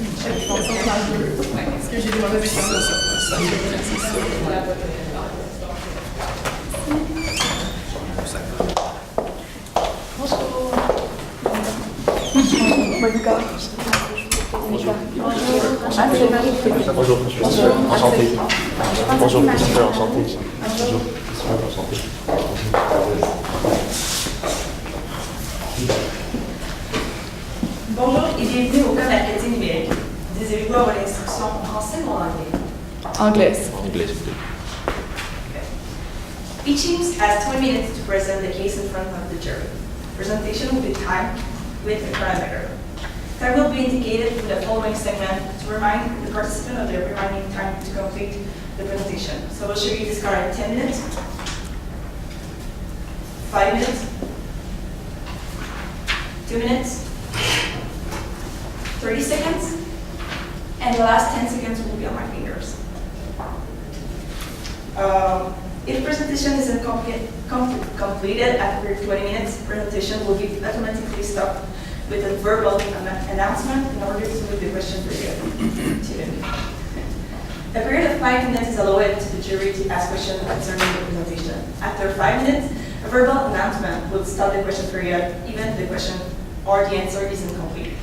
Est-ce que j'ai des mauvaises Bonjour, professeur, enchanté. Bonjour, professeur, enchanté. Bonjour, professeur, enchanté. Bonjour et bienvenue au cours d'Académie numérique. Désirez-vous avoir l'instruction en français ou en anglais? Anglaise. Anglais. Each team has 20 minutes to present the case in front of the jury. Presentation will be timed with a chronometer. Time will be indicated with the following segment to remind the participant of their remaining time to complete the presentation. So we'll show you this card in 10 minutes, 5 minutes, 2 minutes, 30 seconds, and the last 10 seconds will be on my fingers. If presentation isn't completed after 20 minutes, presentation will be automatically stopped with a verbal announcement in order to move the question period. A period of 5 minutes is allowed to the jury to ask questions concerning the presentation. After 5 minutes, a verbal announcement will stop the question period, even if the question or the answer isn't complete.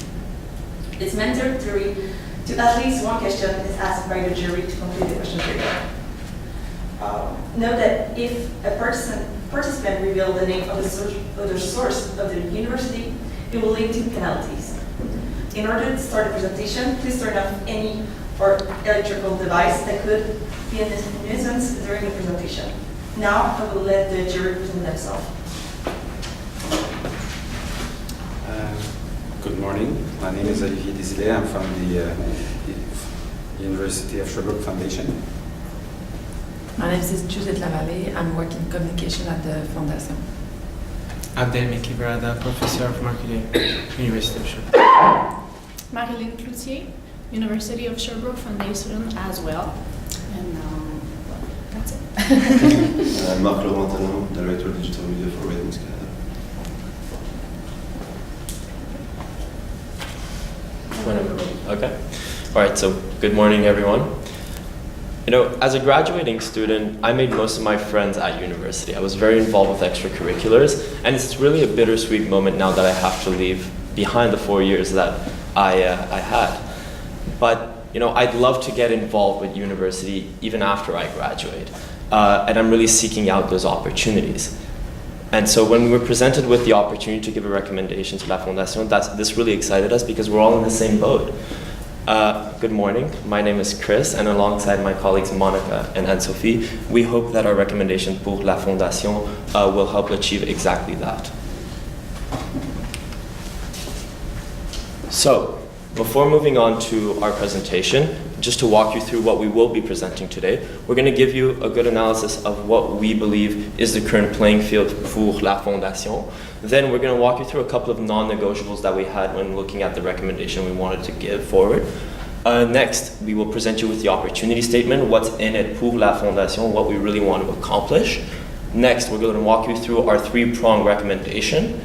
It's mandatory to at least one question is asked by the jury to complete the question period. Note that if a participant reveals the name of the source of the university, it will lead to penalties. In order to start the presentation, please turn off any electrical device that could be a nuisance during the presentation. Now, I will let the jury present themselves. Good morning. My name is Olivier Desilets. I'm from the University of Sherbrooke Foundation. My name is Judith Lavallée. I'm working communication at the Fondation. Abdel Mekibrada, professor of marketing, University of Sherbrooke. Marilyn Cloutier, University of Sherbrooke Foundation as well. And that's it. Marc Laurent, Director of Digital Media for Ratings Canada. Okay. All right, so good morning, everyone. You know, as a graduating student, I made most of my friends at university. I was very involved with extracurriculars, and it's really a bittersweet moment now that I have to leave behind the 4 years that I had. But, you know, I'd love to get involved with university even after I graduate, and I'm really seeking out those opportunities. And so when we were presented with the opportunity to give a recommendation to La Fondation, this really excited us because we're all in the same boat. Good morning, my name is Chris, and alongside my colleagues Monica and Anne-Sophie, we hope that our recommendation pour La Fondation will help achieve exactly that. So, before moving on to our presentation, just to walk you through what we will be presenting today, we're going to give you a good analysis of what we believe is the current playing field pour La Fondation. Then we're going to walk you through a couple of non-negotiables that we had when looking at the recommendation we wanted to give forward. Next, we will present you with the opportunity statement, what's in it pour La Fondation, what we really want to accomplish. Next, we're going to walk you through our three-pronged recommendation.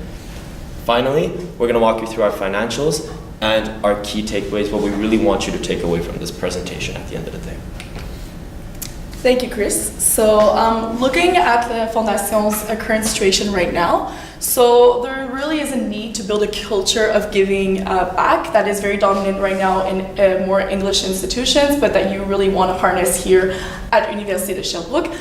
Finally, we're going to walk you through our financials and our key takeaways, what we really want you to take away from this presentation at the end of the day. Thank you, Chris. So looking at the Fondation's current situation right now, so there really is a need to build a culture of giving back that is very dominant right now in more English institutions, but that you really want to harness here at Université de Sherbrooke.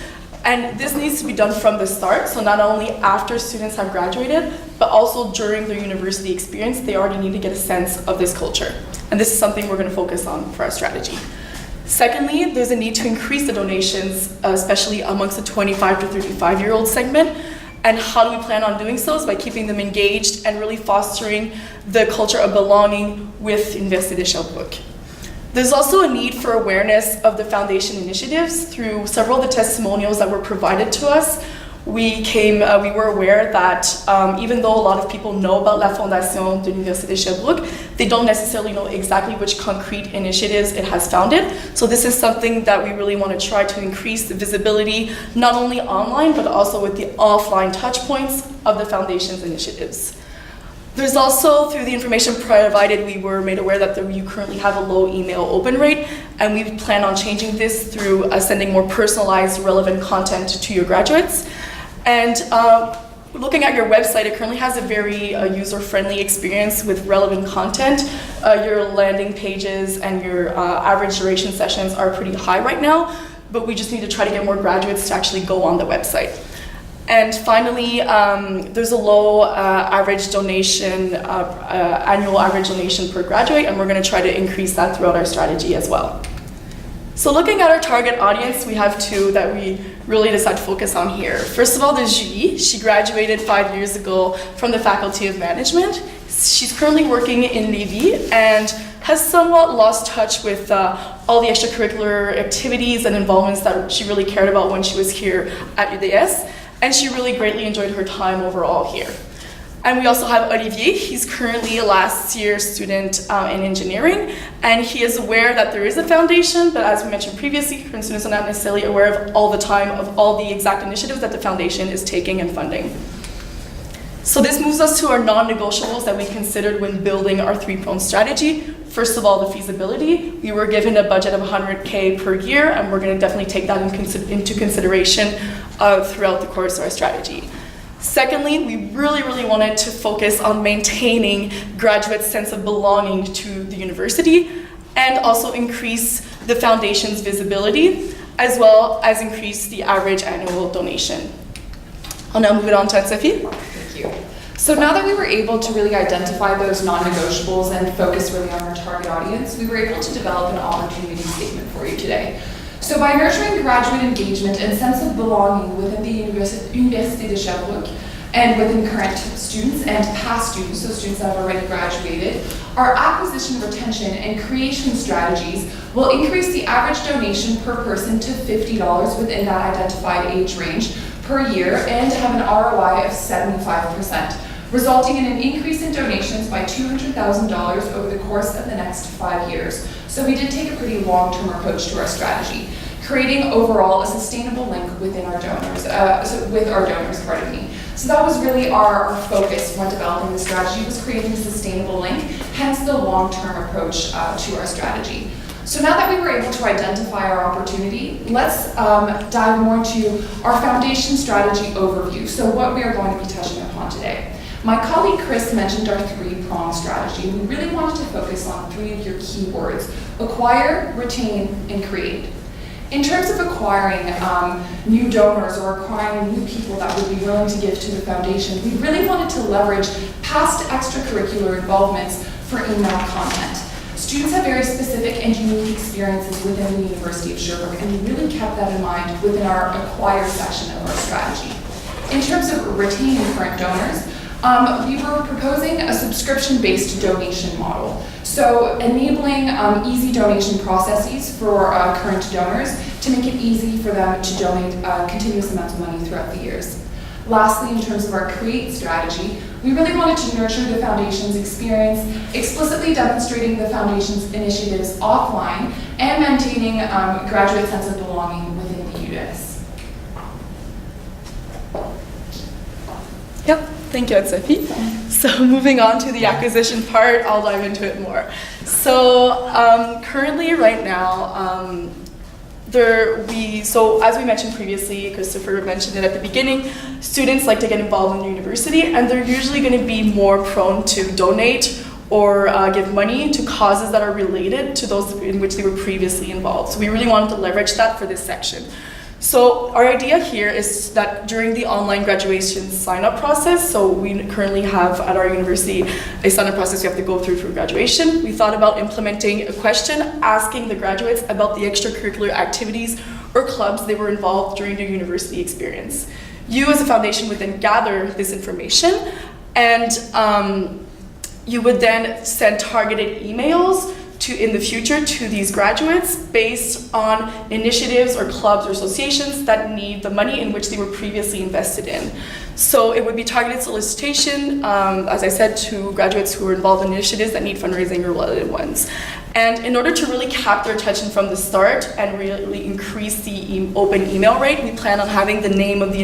And this needs to be done from the start, so not only after students have graduated, but also during their university experience, they already need to get a sense of this culture. And this is something we're going to focus on for our strategy. Secondly, there's a need to increase the donations, especially amongst the 25 to 35-year-old segment. And how do we plan on doing so? Is by keeping them engaged and really fostering the culture of belonging with Université de Sherbrooke. There's also a need for awareness of the foundation initiatives through several of the testimonials that were provided to us. We were aware that even though a lot of people know about La Fondation de l'Université de Sherbrooke, they don't necessarily know exactly which concrete initiatives it has founded. So this is something that we really want to try to increase the visibility, not only online, but also with the offline touch points of the foundation's initiatives. There's also, through the information provided, we were made aware that you currently have a low email open rate, and we plan on changing this through sending more personalized, relevant content to your graduates. And looking at your website, it currently has a very user-friendly experience with relevant content. Your landing pages and your average duration sessions are pretty high right now, but we just need to try to get more graduates to actually go on the website. And finally, there's a low average donation, annual average donation per graduate, and we're going to try to increase that throughout our strategy as well. So looking at our target audience, we have two that we really decide to focus on here. First of all, there's Julie. She graduated 5 years ago from the Faculty of Management. She's currently working in Lévis and has somewhat lost touch with all the extracurricular activities and involvements that she really cared about when she was here at UDS. And she really greatly enjoyed her time overall here. And we also have Olivier. He's currently a last year student in engineering, and he is aware that there is a foundation, but as we mentioned previously, current students are not necessarily aware of all the time of all the exact initiatives that the foundation is taking and funding. So this moves us to our non-negotiables that we considered when building our three-pronged strategy. First of all, the feasibility. We were given a budget of $100K per year, and we're going to definitely take that into consideration throughout the course of our strategy. Secondly, we really wanted to focus on maintaining graduates' sense of belonging to the university and also increase the foundation's visibility, as well as increase the average annual donation. I'll now move it on to Anne-Sophie. Thank you. So now that we were able to really identify those non-negotiables and focus really on our target audience, we were able to develop an opportunity statement for you today. So by nurturing graduate engagement and sense of belonging within the Université de Sherbrooke and within current students and past students, so students that have already graduated, our acquisition, retention, and creation strategies will increase the average donation per person to $50 within that identified age range per year and have an ROI of 75%, resulting in an increase in donations by $200,000 over the course of the next 5 years. So we did take a pretty long-term approach to our strategy, creating overall a sustainable link within our donors, So that was really our focus when developing the strategy, was creating a sustainable link, hence the long-term approach to our strategy. So now that we were able to identify our opportunity, let's dive more into our foundation strategy overview, so what we are going to be touching upon today. My colleague Chris mentioned our three-pronged strategy. We really wanted to focus on 3 of your keywords: acquire, retain, and create. In terms of acquiring new donors or acquiring new people that would be willing to give to the foundation, we really wanted to leverage past extracurricular involvements for email content. Students have very specific and unique experiences within the University of Sherbrooke, and we really kept that in mind within our acquire section of our strategy. In terms of retaining current donors, we were proposing a subscription-based donation model. So enabling easy donation processes for current donors to make it easy for them to donate continuous amounts of money throughout the years. Lastly, in terms of our create strategy, we really wanted to nurture the foundation's experience, explicitly demonstrating the foundation's initiatives offline and maintaining graduate sense of belonging within the UDS. Yep, thank you, Anne-Sophie. So moving on to the acquisition part, I'll dive into it more. So currently, right now, so as we mentioned previously, Christopher mentioned it at the beginning, students like to get involved in the university, and they're usually going to be more prone to donate or give money to causes that are related to those in which they were previously involved. So we really wanted to leverage that for this section. So our idea here is that during the online graduation sign-up process, so we currently have at our university a sign-up process you have to go through for graduation. We thought about implementing a question asking the graduates about the extracurricular activities or clubs they were involved during their university experience. You as a foundation would then gather this information, and you would then send targeted emails in the future to these graduates based on initiatives or clubs or associations that need the money in which they were previously invested in. So it would be targeted solicitation, as I said, to graduates who are involved in initiatives that need fundraising or related ones. And in order to really cap their attention from the start and really increase the open email rate, we plan on having the name of the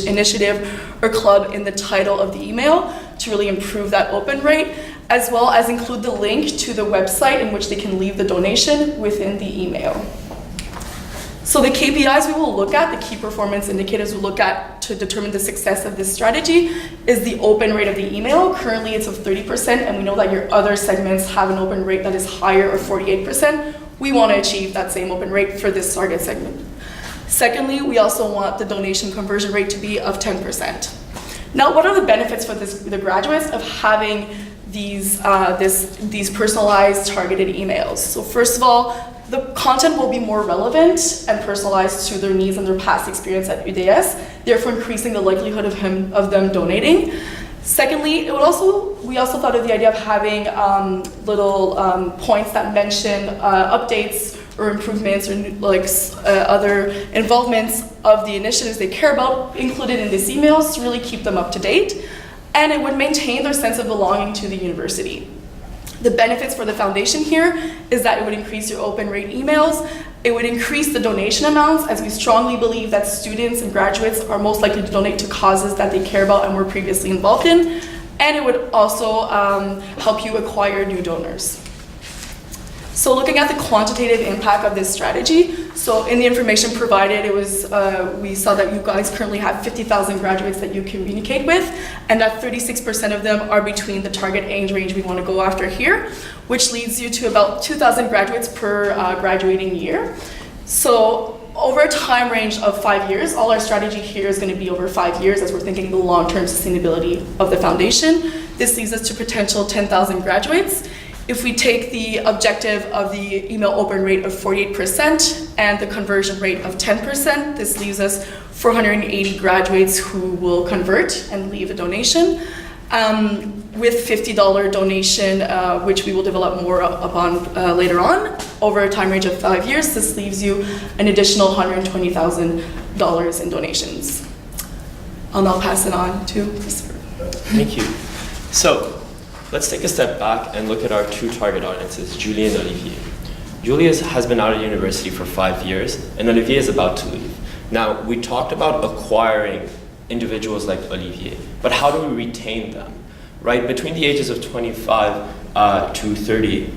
initiative or club in the title of the email to really improve that open rate, as well as include the link to the website in which they can leave the donation within the email. So the KPIs we will look at, the key performance indicators we'll look at to determine the success of this strategy is the open rate of the email. Currently it's of 30%, and we know that your other segments have an open rate that is higher, or 48%. We want to achieve that same open rate for this target segment. Secondly, we also want the donation conversion rate to be of 10%. Now, what are the benefits for the graduates of having these personalized targeted emails? So first of all, the content will be more relevant and personalized to their needs and their past experience at UDS, therefore increasing the likelihood of them donating. Secondly, we also thought of the idea of having little points that mention updates or improvements or other involvements of the initiatives they care about included in these emails to really keep them up to date. And it would maintain their sense of belonging to the university. The benefits for the foundation here is that it would increase your open rate emails. It would increase the donation amounts, as we strongly believe that students and graduates are most likely to donate to causes that they care about and were previously involved in. And it would also help you acquire new donors. So looking at the quantitative impact of this strategy, so in the information provided, we saw that you guys currently have 50,000 graduates that you communicate with, and that 36% of them are between the target age range we want to go after here, which leads you to about 2,000 graduates per graduating year. So over a time range of 5 years, all our strategy here is going to be over 5 years as we're thinking the long-term sustainability of the foundation. This leads us to potential 10,000 graduates. If we take the objective of the email open rate of 48% and the conversion rate of 10%, this leaves us 480 graduates who will convert and leave a donation. With $50 donation, which we will develop more upon later on, over a time range of 5 years, this leaves you an additional $120,000 in donations. I'll now pass it on to Christopher. Thank you. So, let's take a step back and look at our two target audiences, Julie and Olivier. Julie has been out of university for 5 years, and Olivier is about to leave. Now, we talked about acquiring individuals like Olivier, but how do we retain them, right? Between the ages of 25 to 30,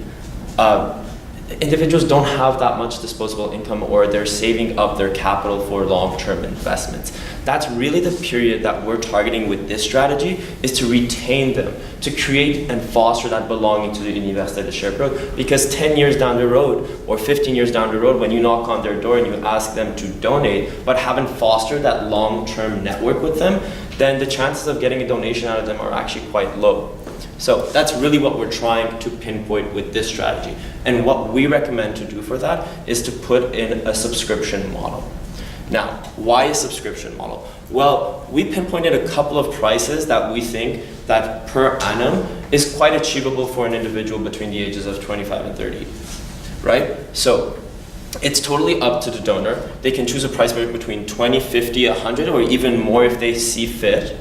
individuals don't have that much disposable income, or they're saving up their capital for long-term investments. That's really the period that we're targeting with this strategy, is to retain them, to create and foster that belonging to the Université de Sherbrooke, because 10 years down the road or 15 years down the road, when you knock on their door and you ask them to donate, but haven't fostered that long-term network with them, then the chances of getting a donation out of them are actually quite low. So that's really what we're trying to pinpoint with this strategy. And what we recommend to do for that is to put in a subscription model. Now, why a subscription model? Well, we pinpointed a couple of prices that we think that per annum is quite achievable for an individual between the ages of 25 and 30, right? So it's totally up to the donor. They can choose a price between 20, 50, 100, or even more if they see fit.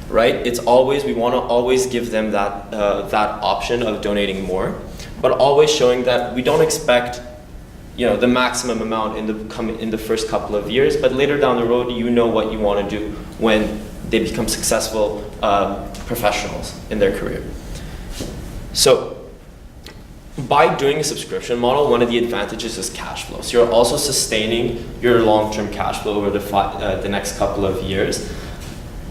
Right? It's always, we want to always give them that option of donating more, but always showing that we don't expect, the maximum amount in the first couple of years, but later down the road, you know what you want to do when they become successful professionals in their career. So, by doing a subscription model, one of the advantages is cash flow. So you're also sustaining your long-term cash flow over the next couple of years.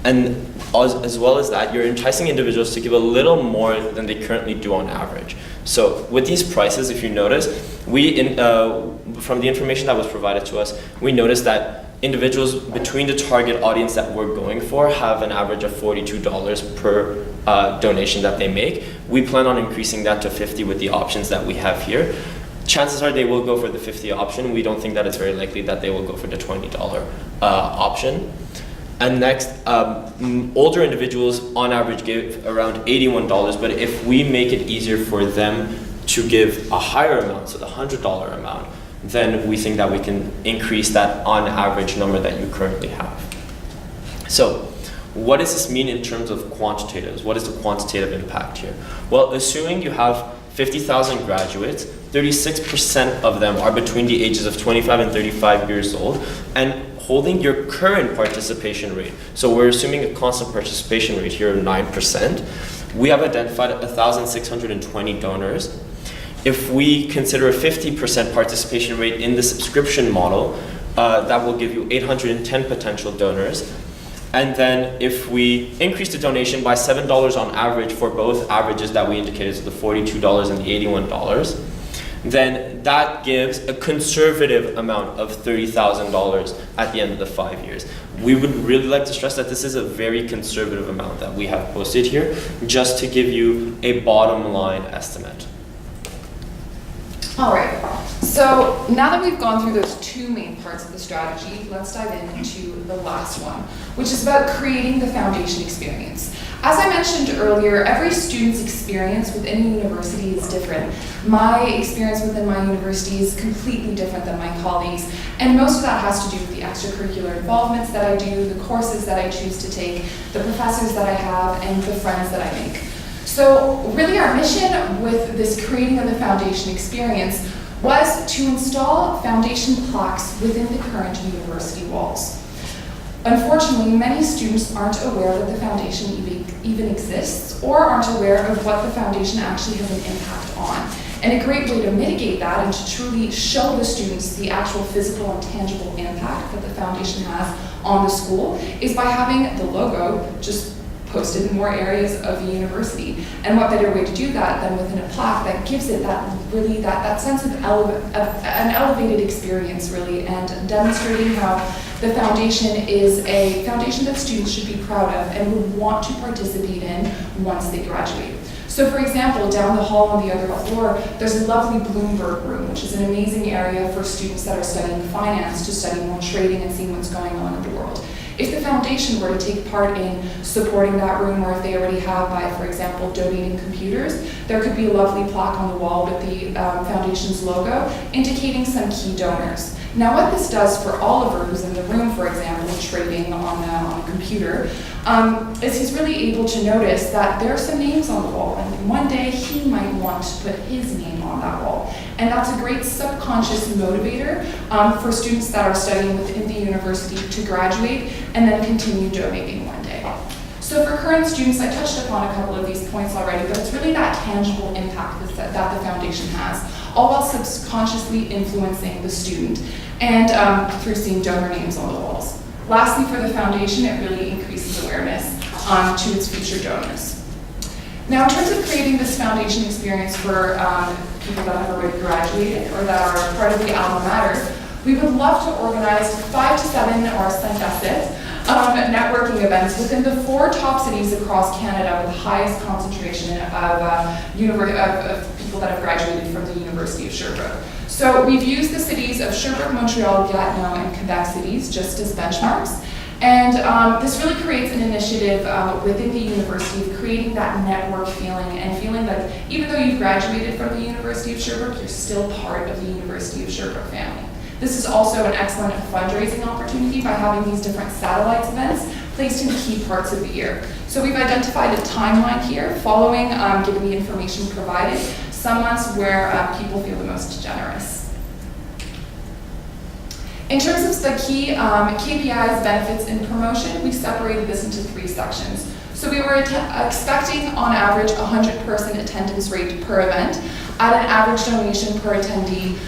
And as well as that, you're enticing individuals to give a little more than they currently do on average. So with these prices, if you notice, from the information that was provided to us, we noticed that individuals between the target audience that we're going for have an average of $42 per donation that they make. We plan on increasing that to $50 with the options that we have here. Chances are they will go for the $50 option. We don't think that it's very likely that they will go for the $20 option. And next, older individuals on average give around $81, but if we make it easier for them to give a higher amount, so the $100 amount, then we think that we can increase that on average number that you currently have. So, what does this mean in terms of quantitatives? What is the quantitative impact here? Well, assuming you have 50,000 graduates, 36% of them are between the ages of 25 and 35 years old, and holding your current participation rate. So we're assuming a constant participation rate here of 9%. We have identified 1,620 donors. If we consider a 50% participation rate in the subscription model, that will give you 810 potential donors. And then if we increase the donation by $7 on average for both averages that we indicated, so the $42 and the $81, then that gives a conservative amount of $30,000 at the end of the 5 years. We would really like to stress that this is a very conservative amount that we have posted here, just to give you a bottom line estimate. All right, so now that we've gone through those two main parts of the strategy, let's dive into the last one, which is about creating the foundation experience. As I mentioned earlier, every student's experience within a university is different. My experience within my university is completely different than my colleagues, and most of that has to do with the extracurricular involvements that I do, the courses that I choose to take, the professors that I have, and the friends that I make. So really our mission with this creating of the foundation experience was to install foundation plaques within the current university walls. Unfortunately, many students aren't aware that the foundation even exists, or aren't aware of what the foundation actually has an impact on. And a great way to mitigate that and to truly show the students the actual physical and tangible impact that the foundation has on the school is by having the logo just posted in more areas of the university. And what better way to do that than within a plaque that gives it that sense of an elevated experience, really, and demonstrating how the foundation is a foundation that students should be proud of and would want to participate in once they graduate. So for example, down the hall on the other floor, there's a lovely Bloomberg room, which is an amazing area for students that are studying finance to study more trading and seeing what's going on in the world. If the foundation were to take part in supporting that room, or if they already have by, for example, donating computers, there could be a lovely plaque on the wall with the foundation's logo indicating some key donors. Now what this does for Oliver, who's in the room, for example, trading on a computer, is he's really able to notice that there are some names on the wall, and one day he might want to put his name on that wall. And that's a great subconscious motivator for students that are studying within the university to graduate and then continue donating one day. So for current students, I touched upon a couple of these points already, but it's really that tangible impact that the foundation has, all while subconsciously influencing the student and through seeing donor names on the walls. Lastly, for the foundation, it really increases awareness to its future donors. Now, in terms of creating this foundation experience for people that have already graduated or that are part of the alma mater, we would love to organize 5 to 7 or 5 networking events within the 4 top cities across Canada with the highest concentration of people that have graduated from the University of Sherbrooke. So we've used the cities of Sherbrooke, Montreal, Gatineau, and Quebec cities just as benchmarks. And this really creates an initiative within the university of creating that network feeling and feeling that even though you've graduated from the University of Sherbrooke, you're still part of the University of Sherbrooke family. This is also an excellent fundraising opportunity by having these different satellites events placed in key parts of the year. So we've identified a timeline here following, given the information provided, some months where people feel the most generous. In terms of the key KPIs, benefits, and promotion, we separated this into 3 sections. So we were expecting on average 100-person attendance rate per event at an average donation per attendee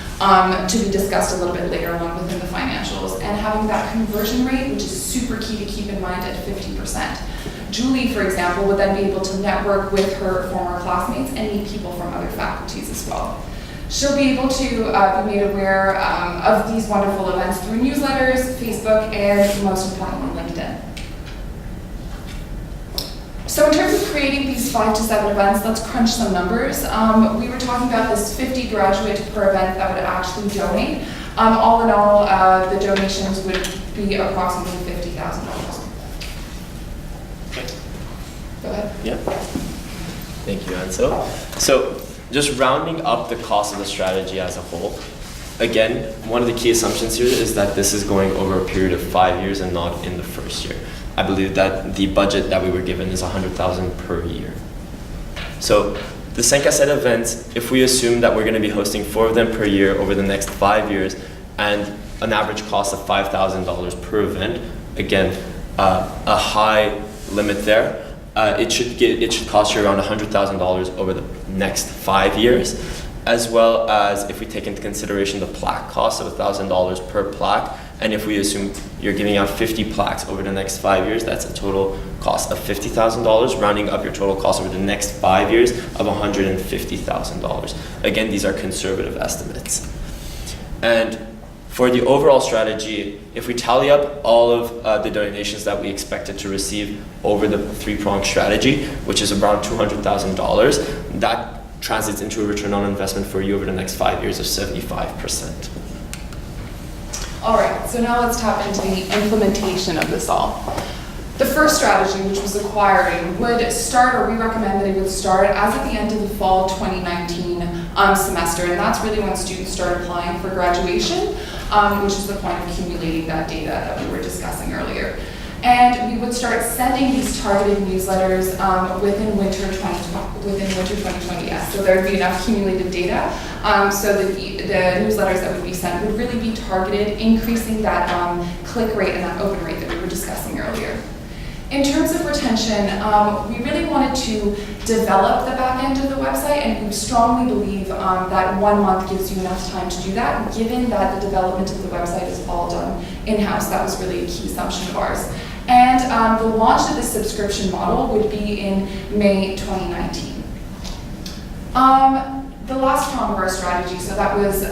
to be discussed a little bit later on within the financials, and having that conversion rate, which is super key to keep in mind, at 50%. Julie, for example, would then be able to network with her former classmates and meet people from other faculties as well. She'll be able to be made aware of these wonderful events through newsletters, Facebook, and most importantly, LinkedIn. So in terms of creating these 5 to 7 events, let's crunch some numbers. We were talking about this 50 graduates per event that would actually donate. All in all, the donations would be approximately $50,000. Go ahead. Yeah. Thank you, Ansel. So just rounding up the cost of the strategy as a whole, again, one of the key assumptions here is that this is going over a period of 5 years and not in the first year. I believe that the budget that we were given is $100,000 per year. So the 5 à 7 events, if we assume that we're going to be hosting 4 of them per year over the next 5 years, and an average cost of $5,000 per event. Again, a high limit there. It should cost you around $100,000 over the next 5 years, as well as if we take into consideration the plaque cost of $1,000 per plaque, and if we assume you're giving out 50 plaques over the next 5 years, that's a total cost of $50,000, rounding up your total cost over the next 5 years of $150,000. Again, these are conservative estimates. And for the overall strategy, if we tally up all of the donations that we expected to receive over the three-pronged strategy, which is around $200,000, that translates into a return on investment for you over the next 5 years of 75%. All right, so now let's tap into the implementation of this all. The first strategy, which was acquiring, would start, or we recommend that it would start as at the end of the fall 2019 semester, and that's really when students start applying for graduation, which is the point of accumulating that data that we were discussing earlier. And we would start sending these targeted newsletters within winter 2020. Yes. So there would be enough accumulated data so that the newsletters that would be sent would really be targeted, increasing that click rate and that open rate that we were discussing earlier. In terms of retention, we really wanted to develop the back end of the website, and we strongly believe that 1 month gives you enough time to do that, given that the development of the website is all done in-house. That was really a key assumption of ours. And the launch of this subscription model would be in May 2019. The last prong of our strategy, so that was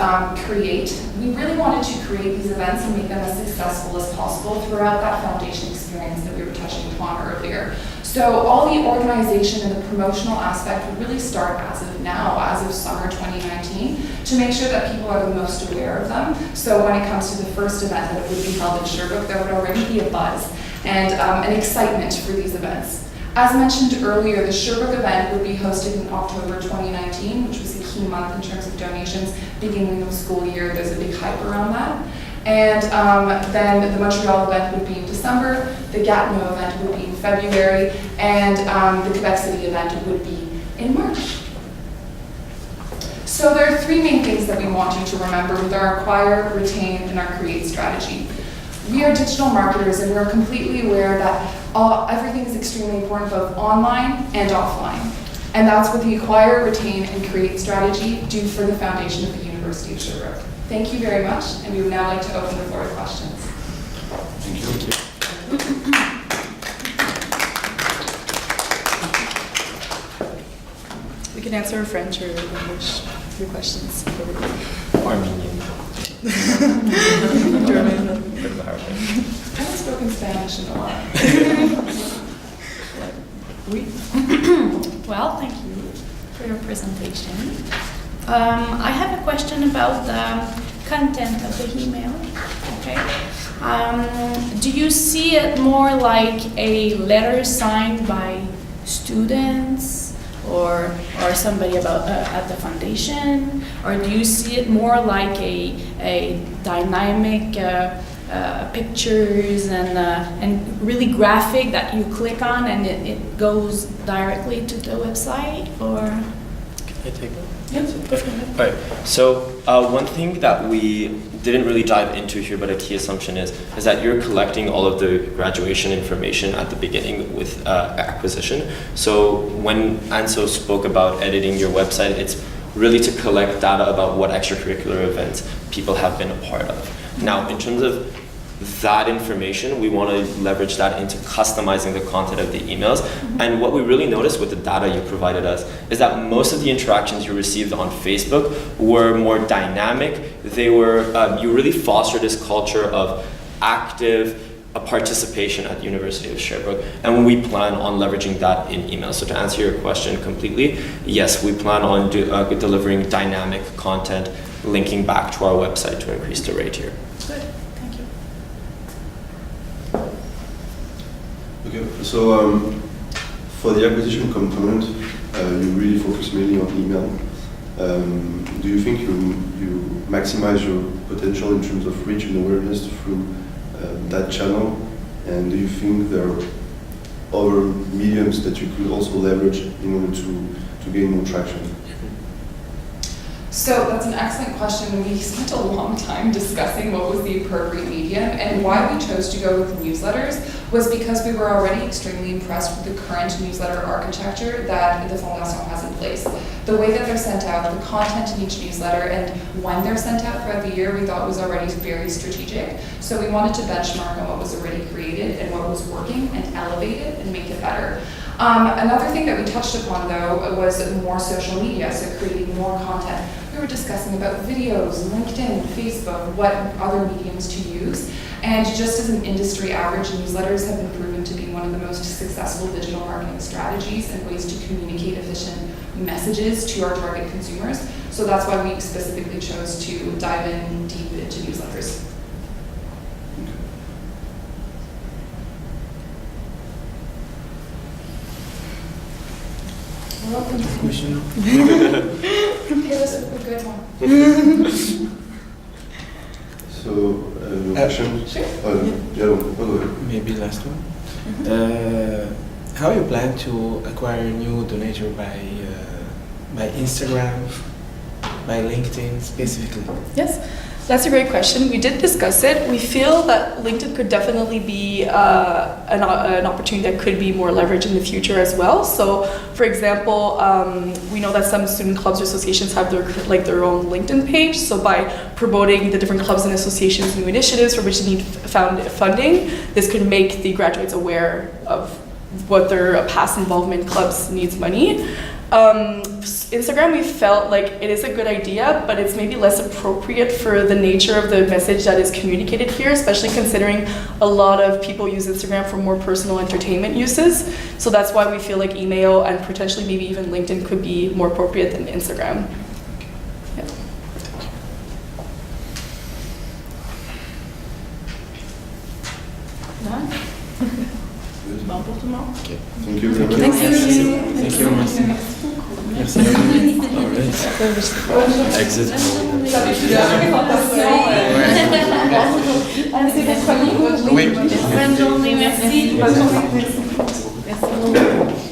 create. We really wanted to create these events and make them as successful as possible throughout that foundation experience that we were touching upon earlier. So all the organization and the promotional aspect would really start as of now, as of summer 2019, to make sure that people are the most aware of them. So when it comes to the first event that would be held in Sherbrooke, there would already be a buzz and an excitement for these events. As mentioned earlier, the Sherbrooke event would be hosted in October 2019, which was a key month in terms of donations, beginning of school year. There's a big hype around that. And then the Montreal event would be in December, the Gatineau event would be in February, and the Quebec City event would be in March. So there are three main things that we want you to remember with our acquire, retain, and our create strategy. We are digital marketers, and we're completely aware that everything is extremely important, both online and offline. And that's what the acquire, retain, and create strategy do for the foundation of the University of Sherbrooke. Thank you very much, and we would now like to open the floor to questions. Thank you. We can answer in French or English your questions. Armenian. German. I haven't spoken Spanish in a while. Oui. Well, thank you for your presentation. I have a question about the content of the email. Okay. Do you see it more like a letter signed by students or somebody about at the foundation, or do you see it more like a dynamic pictures and really graphic that you click on and it goes directly to the website, or? Can I take that? Yes. All right. So one thing that we didn't really dive into here, but a key assumption is that you're collecting all of the graduation information at the beginning with acquisition. So when Anso spoke about editing your website, it's really to collect data about what extracurricular events people have been a part of. Now, in terms of that information, we want to leverage that into customizing the content of the emails. And what we really noticed with the data you provided us is that most of the interactions you received on Facebook were more dynamic. They were, you really fostered this culture of active participation at the University of Sherbrooke, and we plan on leveraging that in email. So to answer your question completely, yes, we plan on delivering dynamic content linking back to our website to increase the rate here. Good, thank you. Okay, so for the acquisition component, you really focus mainly on email. Do you think you maximize your potential in terms of reach and awareness through that channel? And do you think there are other mediums that you could also leverage in order to gain more traction? So that's an excellent question. We spent a long time discussing what was the appropriate medium, and why we chose to go with newsletters was because we were already extremely impressed with the current newsletter architecture that the Fondation has in place. The way that they're sent out, the content in each newsletter, and when they're sent out throughout the year, we thought was already very strategic. So we wanted to benchmark on what was already created and what was working and elevate it and make it better. Another thing that we touched upon, though, was more social media, so creating more content. We were discussing about videos, LinkedIn, Facebook, what other mediums to use. And just as an industry average, newsletters have been proven to be one of the most successful digital marketing strategies and ways to communicate efficient messages to our target consumers. So that's why we specifically chose to dive in deep into newsletters. Question? Hit us with a good one. So, question? Sure. Go ahead. Maybe last one. How you plan to acquire new donator by Instagram, by LinkedIn specifically? Yes, that's a great question. We did discuss it. We feel that LinkedIn could definitely be an opportunity that could be more leveraged in the future as well. So, for example, we know that some student clubs or associations have their own LinkedIn page. So by promoting the different clubs and associations, new initiatives for which they need funding, this could make the graduates aware of what their past involvement in clubs needs money. Instagram, we felt like it is a good idea, but it's maybe less appropriate for the nature of the message that is communicated here, especially considering a lot of people use Instagram for more personal entertainment uses. So that's why we feel like email and potentially maybe even LinkedIn could be more appropriate than Instagram. Yeah. Okay. Thank you very much. Thank you. Thank you, merci. Merci. Alright. Exit. Oui. Bonne journée, merci. Bonne journée.